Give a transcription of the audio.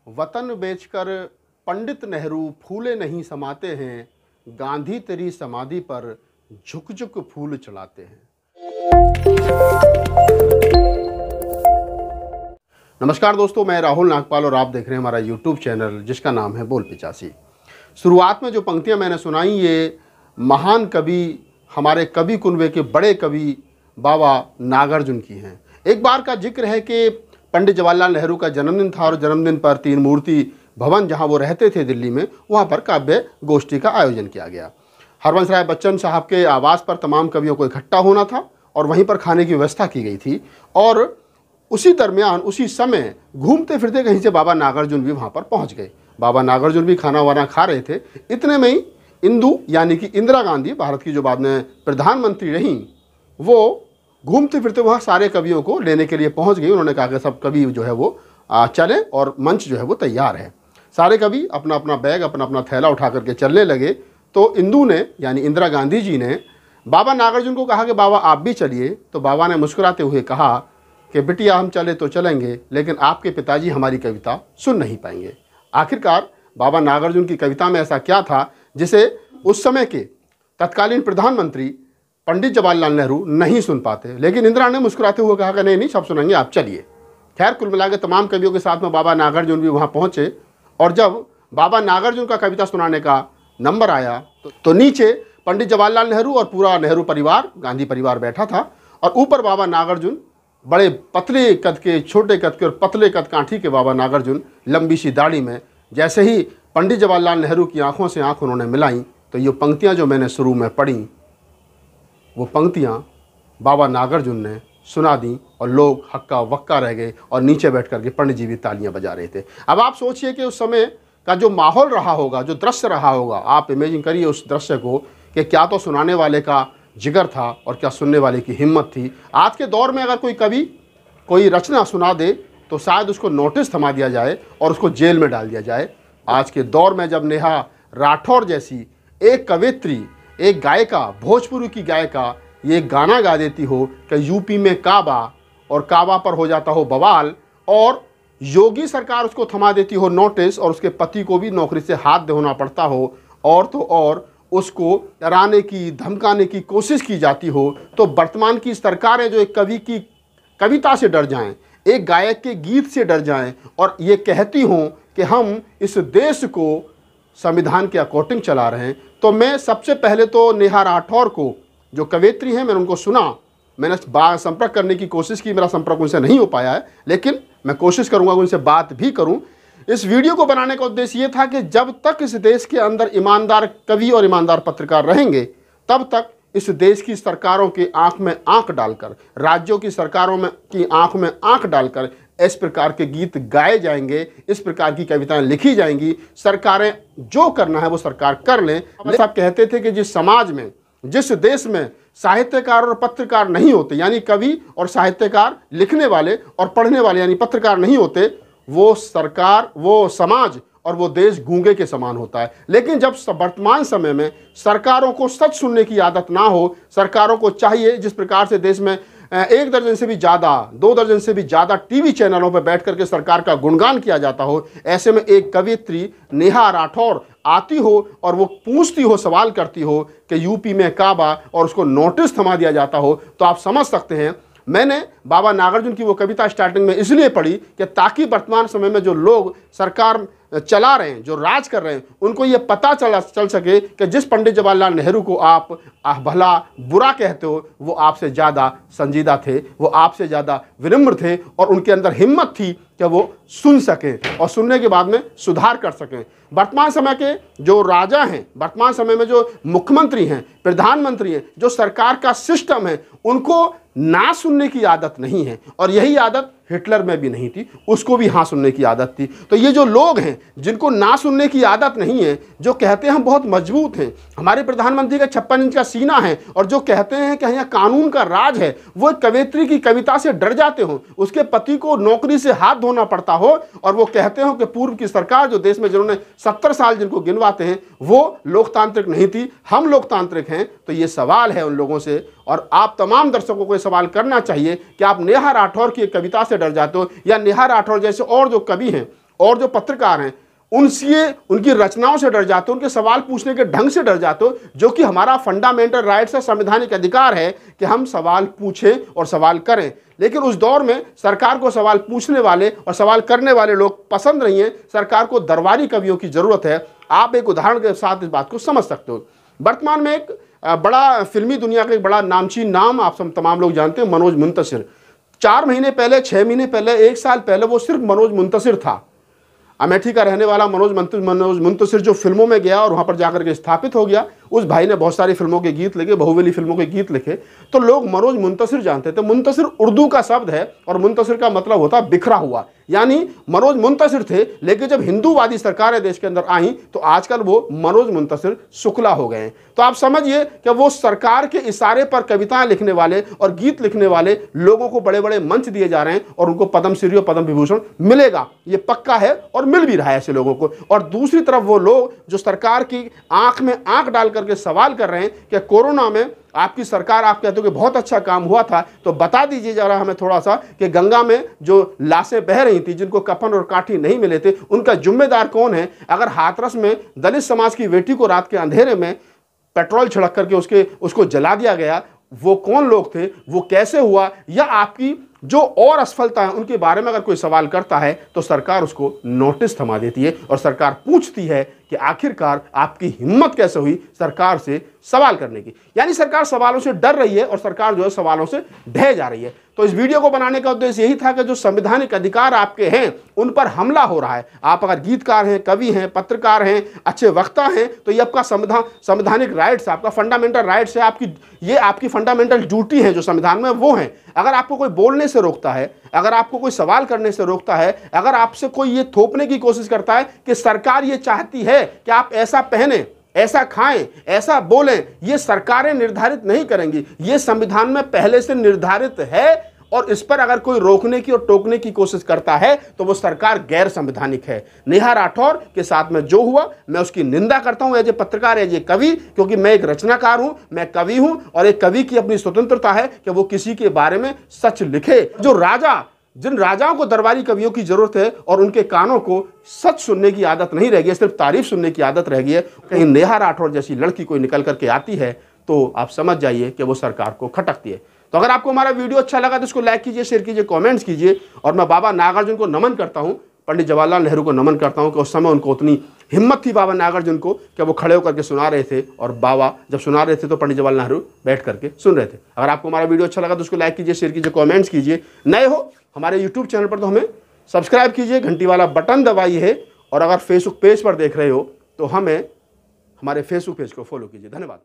वतन बेचकर पंडित नेहरू फूले नहीं समाते हैं, गांधी तेरी समाधि पर झुक झुक फूल चढ़ाते हैं। नमस्कार दोस्तों, मैं राहुल नागपाल और आप देख रहे हैं हमारा YouTube चैनल जिसका नाम है बोल 85। शुरुआत में जो पंक्तियां मैंने सुनाई ये महान कवि, हमारे कवि कुनबे के बड़े कवि बाबा नागार्जुन की हैं। एक बार का जिक्र है कि पंडित जवाहरलाल नेहरू का जन्मदिन था और जन्मदिन पर तीन मूर्ति भवन जहां वो रहते थे दिल्ली में, वहां पर काव्य गोष्ठी का आयोजन किया गया। हरवंश राय बच्चन साहब के आवास पर तमाम कवियों को इकट्ठा होना था और वहीं पर खाने की व्यवस्था की गई थी। और उसी दरमियान उसी समय घूमते फिरते कहीं से बाबा नागार्जुन भी वहां पर पहुंच गए। बाबा नागार्जुन भी खाना वाना खा रहे थे। इतने में ही इंदु यानी कि इंदिरा गांधी, भारत की जो बाद में प्रधानमंत्री रहीं, वो घूमते फिरते वह सारे कवियों को लेने के लिए पहुंच गई। उन्होंने कहा कि सब कवि जो है वो चले और मंच जो है वो तैयार है। सारे कवि अपना अपना बैग, अपना अपना थैला उठा करके चलने लगे। तो इंदु ने यानी इंदिरा गांधी जी ने बाबा नागार्जुन को कहा कि बाबा आप भी चलिए। तो बाबा ने मुस्कुराते हुए कहा कि बिटिया हम चले तो चलेंगे, लेकिन आपके पिताजी हमारी कविता सुन नहीं पाएंगे। आखिरकार बाबा नागार्जुन की कविता में ऐसा क्या था जिसे उस समय के तत्कालीन प्रधानमंत्री पंडित जवाहरलाल नेहरू नहीं सुन पाते, लेकिन इंदिरा ने मुस्कुराते हुए कहा कि नहीं सब सुनेंगे, आप चलिए। खैर कुल मिला के तमाम कवियों के साथ में बाबा नागार्जुन भी वहाँ पहुँचे और जब बाबा नागार्जुन का कविता सुनाने का नंबर आया तो नीचे पंडित जवाहरलाल नेहरू और पूरा नेहरू परिवार, गांधी परिवार बैठा था और ऊपर बाबा नागार्जुन, बड़े पतले कद के, छोटे कद के और पतले कद काठी के बाबा नागार्जुन, लंबी सी दाढ़ी में। जैसे ही पंडित जवाहरलाल नेहरू की आंखों से आंख उन्होंने मिलाई तो ये पंक्तियां जो मैंने शुरू में पढ़ी, वो पंक्तियां बाबा नागार्जुन ने सुना दी और लोग हक्का वक्का रह गए और नीचे बैठ करके पंडित जी भी तालियां बजा रहे थे। अब आप सोचिए कि उस समय का जो माहौल रहा होगा, जो दृश्य रहा होगा, आप इमेजिन करिए उस दृश्य को कि क्या तो सुनाने वाले का जिगर था और क्या सुनने वाले की हिम्मत थी। आज के दौर में अगर कोई कवि कोई रचना सुना दे तो शायद उसको नोटिस थमा दिया जाए और उसको जेल में डाल दिया जाए। आज के दौर में जब नेहा राठौर जैसी एक कवित्री, एक गायिका, भोजपुरी की गायिका ये गाना गा देती हो कि यूपी में काबा और काबा पर हो जाता हो बवाल, और योगी सरकार उसको थमा देती हो नोटिस और उसके पति को भी नौकरी से हाथ धोना पड़ता हो, और तो और उसको डराने की, धमकाने की कोशिश की जाती हो, तो वर्तमान की सरकारें जो एक कवि की कविता से डर जाएं, एक गायक के गीत से डर जाएं और ये कहती हों कि हम इस देश को संविधान के अकॉर्डिंग चला रहे हैं। तो मैं सबसे पहले तो नेहा राठौर को, जो कवयित्री हैं, मैंने उनको सुना, मैंने संपर्क करने की कोशिश की, मेरा संपर्क उनसे नहीं हो पाया है, लेकिन मैं कोशिश करूंगा उनसे बात भी करूं। इस वीडियो को बनाने का उद्देश्य ये था कि जब तक इस देश के अंदर ईमानदार कवि और ईमानदार पत्रकार रहेंगे तब तक इस देश की सरकारों के आंख में आंख डालकर, राज्यों की सरकारों में की आंख में आंख डालकर इस प्रकार के गीत गाए जाएंगे, इस प्रकार की कविताएं लिखी जाएंगी। सरकारें जो करना है वो सरकार कर लें। साहब कहते थे कि जिस समाज में, जिस देश में साहित्यकार और पत्रकार नहीं होते, यानी कवि और साहित्यकार, लिखने वाले और पढ़ने वाले यानी पत्रकार नहीं होते, वो सरकार, वो समाज और वो देश गूंगे के समान होता है। लेकिन जब वर्तमान समय में सरकारों को सच सुनने की आदत ना हो, सरकारों को चाहिए जिस प्रकार से देश में 1 दर्जन से भी ज़्यादा, 2 दर्जन से भी ज़्यादा टीवी चैनलों पर बैठ करके सरकार का गुणगान किया जाता हो, ऐसे में एक कवित्री नेहा राठौर आती हो और वो पूछती हो, सवाल करती हो कि यूपी में काबा और उसको नोटिस थमा दिया जाता हो, तो आप समझ सकते हैं। मैंने बाबा नागार्जुन की वो कविता स्टार्टिंग में इसलिए पढ़ी कि ताकि वर्तमान समय में जो लोग सरकार चला रहे हैं, जो राज कर रहे हैं, उनको ये पता चल सके कि जिस पंडित जवाहरलाल नेहरू को आप भला बुरा कहते हो, वो आपसे ज़्यादा संजीदा थे, वो आपसे ज़्यादा विनम्र थे और उनके अंदर हिम्मत थी कि वो सुन सकें और सुनने के बाद में सुधार कर सकें। वर्तमान समय के जो राजा हैं, वर्तमान समय में जो मुख्यमंत्री हैं, प्रधानमंत्री हैं, जो सरकार का सिस्टम है, उनको ना सुनने की आदत नहीं है और यही आदत हिटलर में भी नहीं थी, उसको भी हाँ सुनने की आदत थी। तो ये जो लोग हैं जिनको ना सुनने की आदत नहीं है, जो कहते हैं हम बहुत मजबूत हैं, हमारे प्रधानमंत्री का 56 इंच का सीना है, और जो कहते हैं कि यहाँ कानून का राज है, वो एक कवयित्री की कविता से डर जाते हो, उसके पति को नौकरी से हाथ धोना पड़ता हो और वो कहते हो कि पूर्व की सरकार जो देश में जिन्होंने 70 साल जिनको गिनवाते हैं वो लोकतांत्रिक नहीं थी, हम लोकतांत्रिक हैं। तो ये सवाल है उन लोगों से, और आप तमाम दर्शकों को ये सवाल करना चाहिए कि आप नेहा राठौर की कविता से डर जाते हो या नेहा राठौर जैसे और जो कवि हैं और जो पत्रकार हैं उनसे, उनकी रचनाओं से डर जाते हो, उनके सवाल पूछने के ढंग से डर जाते हो, जो कि हमारा फंडामेंटल राइट्स है, संवैधानिक अधिकार है कि हम सवाल पूछें और सवाल करें। लेकिन उस दौर में सरकार को सवाल पूछने वाले और सवाल करने वाले लोग पसंद नहीं है। सरकार को दरबारी कवियों की जरूरत है। आप एक उदाहरण के साथ इस बात को समझ सकते हो। वर्तमान में एक बड़ा फिल्मी दुनिया का एक बड़ा नामचीन नाम आप सब तमाम लोग जानते हैं, मनोज मुंतशिर। 4 महीने पहले, 6 महीने पहले, 1 साल पहले वो सिर्फ मनोज मुंतशिर था। अमेठी का रहने वाला मनोज मुंतशिर जो फिल्मों में गया और वहां पर जाकर के स्थापित हो गया, उस भाई ने बहुत सारी फिल्मों के गीत लिखे, बाहुबली फिल्मों के गीत लिखे, तो लोग मनोज मुंतशिर जानते थे। मुंतशिर उर्दू का शब्द है और मुंतशिर का मतलब होता बिखरा हुआ, यानी मनोज मुंतशिर थे। लेकिन जब हिंदूवादी सरकारें देश के अंदर आई तो आजकल वो मनोज मुंतशिर शुक्ला हो गए हैं। तो आप समझिए कि वो सरकार के इशारे पर कविताएं लिखने वाले और गीत लिखने वाले लोगों को बड़े बड़े मंच दिए जा रहे हैं और उनको पद्मश्री और पद्म विभूषण मिलेगा, ये पक्का है और मिल भी रहा है ऐसे लोगों को। और दूसरी तरफ वो लोग जो सरकार की आंख में आंख डाल करके सवाल कर रहे हैं कि कोरोना में आपकी सरकार, आप कहते हो कि बहुत अच्छा काम हुआ था, तो बता दीजिए जरा हमें थोड़ा सा कि गंगा में जो लाशें बह रही थी, जिनको कफन और काठी नहीं मिले थे, उनका जिम्मेदार कौन है? अगर हाथरस में दलित समाज की बेटी को रात के अंधेरे में पेट्रोल छिड़क करके उसको जला दिया गया, वो कौन लोग थे, वो कैसे हुआ? या आपकी जो और असफलता है उनके बारे में अगर कोई सवाल करता है तो सरकार उसको नोटिस थमा देती है और सरकार पूछती है कि आखिरकार आपकी हिम्मत कैसे हुई सरकार से सवाल करने की। यानी सरकार सवालों से डर रही है और सरकार जो है सवालों से ढह जा रही है। तो इस वीडियो को बनाने का उद्देश्य यही था कि जो संवैधानिक अधिकार आपके हैं उन पर हमला हो रहा है। आप अगर गीतकार हैं, कवि हैं, पत्रकार हैं, अच्छे वक्ता हैं, तो ये आपका संवैधानिक राइट्स, आपका फंडामेंटल राइट्स है, ये आपकी फंडामेंटल ड्यूटी है जो संविधान में वो है। अगर आपको कोई बोलने से रोकता है, अगर आपको कोई सवाल करने से रोकता है, अगर आपसे कोई ये थोपने की कोशिश करता है कि सरकार ये चाहती है कि आप ऐसा पहने, ऐसा खाएं, ऐसा बोलें, ये सरकारें निर्धारित नहीं करेंगी, ये संविधान में पहले से निर्धारित है। और इस पर अगर कोई रोकने की और टोकने की कोशिश करता है तो वो सरकार गैर संवैधानिक है। नेहा राठौर के साथ में जो हुआ, मैं उसकी निंदा करता हूं एज ए पत्रकार, एज ए कवि, क्योंकि मैं एक रचनाकार हूं, मैं कवि हूं और एक कवि की अपनी स्वतंत्रता है कि वो किसी के बारे में सच लिखे। जिन राजाओं को दरबारी कवियों की जरूरत है और उनके कानों को सच सुनने की आदत नहीं रह गई, सिर्फ तारीफ सुनने की आदत रह गई है, कहीं नेहा राठौर जैसी लड़की कोई निकल करके आती है तो आप समझ जाइए कि वो सरकार को खटकती है। तो अगर आपको हमारा वीडियो अच्छा लगा तो इसको लाइक कीजिए, शेयर कीजिए, कमेंट्स कीजिए। और मैं बाबा नागार्जुन को नमन करता हूं, पंडित जवाहरलाल नेहरू को नमन करता हूं कि उस समय उनको उतनी हिम्मत थी बाबा नागार्जुन को कि वो खड़े होकर के सुना रहे थे और बाबा जब सुना रहे थे तो पंडित जवाहरलाल नेहरू बैठ करके सुन रहे थे। अगर आपको हमारा वीडियो अच्छा लगा तो उसको लाइक कीजिए, शेयर कीजिए, कमेंट्स कीजिए। नए हो हमारे यूट्यूब चैनल पर तो हमें सब्सक्राइब कीजिए, घंटी वाला बटन दबाइए। और अगर फेसबुक पेज पर देख रहे हो तो हमें हमारे फेसबुक पेज को फॉलो कीजिए। धन्यवाद।